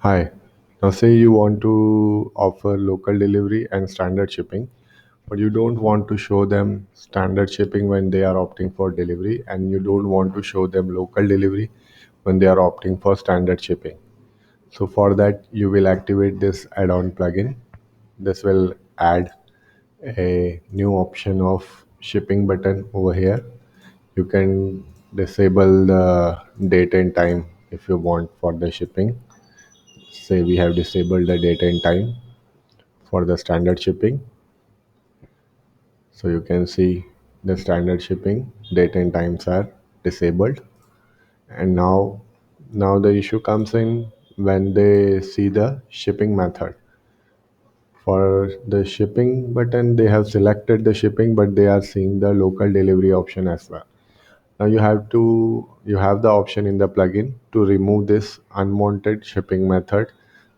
Hi. Now say you want to offer local delivery and standard shipping, but you don't want to show them standard shipping when they are opting for delivery, and you don't want to show them local delivery when they are opting for standard shipping. So for that, you will activate this add-on plugin. This will add a new option of shipping button over here. You can disable the date and time if you want for the shipping. Say we have disabled the date and time for the standard shipping. So you can see the standard shipping date and times are disabled. And now the issue comes in when they see the shipping method. For the shipping button, they have selected the shipping, but they are seeing the local delivery option as well. Now you have the option in the plugin to remove this unwanted shipping method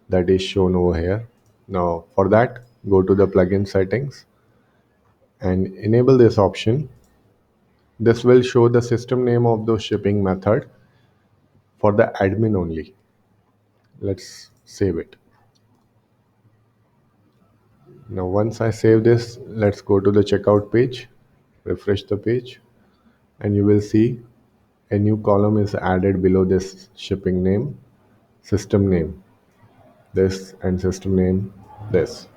that is shown over here. Now for that, go to the plugin settings and enable this option. This will show the system name of the shipping method for the admin only. Let's save it. Now once I save this, let's go to the checkout page, refresh the page, and you will see a new column is added below this shipping name, system name, this, and system name, this.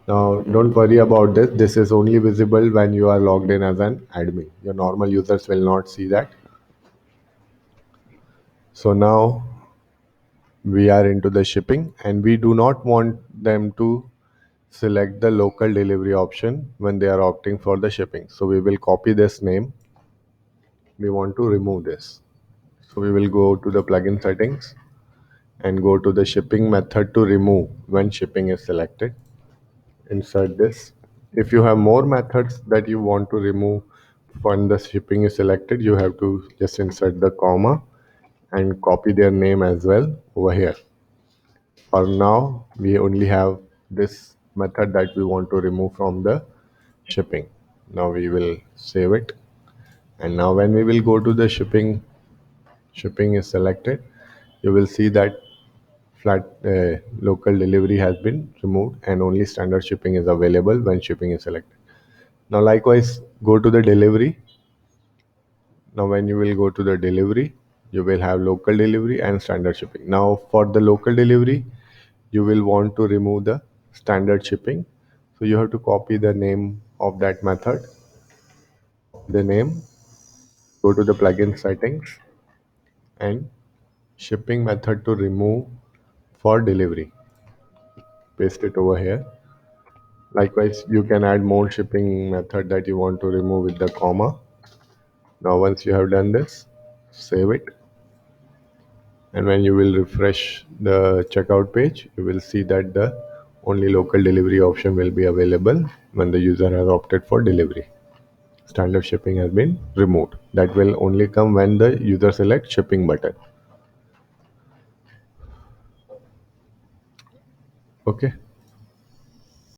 Now don't worry about this. This is only visible when you are logged in as an admin. Your normal users will not see that. So now we are into the shipping, and we do not want them to select the local delivery option when they are opting for the shipping. So we will copy this name. We want to remove this. So we will go to the plugin settings and go to the shipping method to remove when shipping is selected. Insert this. If you have more methods that you want to remove when the shipping is selected, you have to just insert the comma and copy their name as well over here. For now, we only have this method that we want to remove from the shipping. Now we will save it. And now when we will go to the shipping is selected, you will see that flat local delivery has been removed and only standard shipping is available when shipping is selected. Now likewise, go to the delivery. Now when you will go to the delivery, you will have local delivery and standard shipping. Now for the local delivery, you will want to remove the standard shipping. So you have to copy the name of that method, the name, go to the plugin settings and shipping method to remove for delivery. Paste it over here. Likewise, you can add more shipping method that you want to remove with the comma. Now once you have done this, save it. And when you will refresh the checkout page, you will see that the only local delivery option will be available when the user has opted for delivery. Standard shipping has been removed. That will only come when the user selects shipping button. Okay.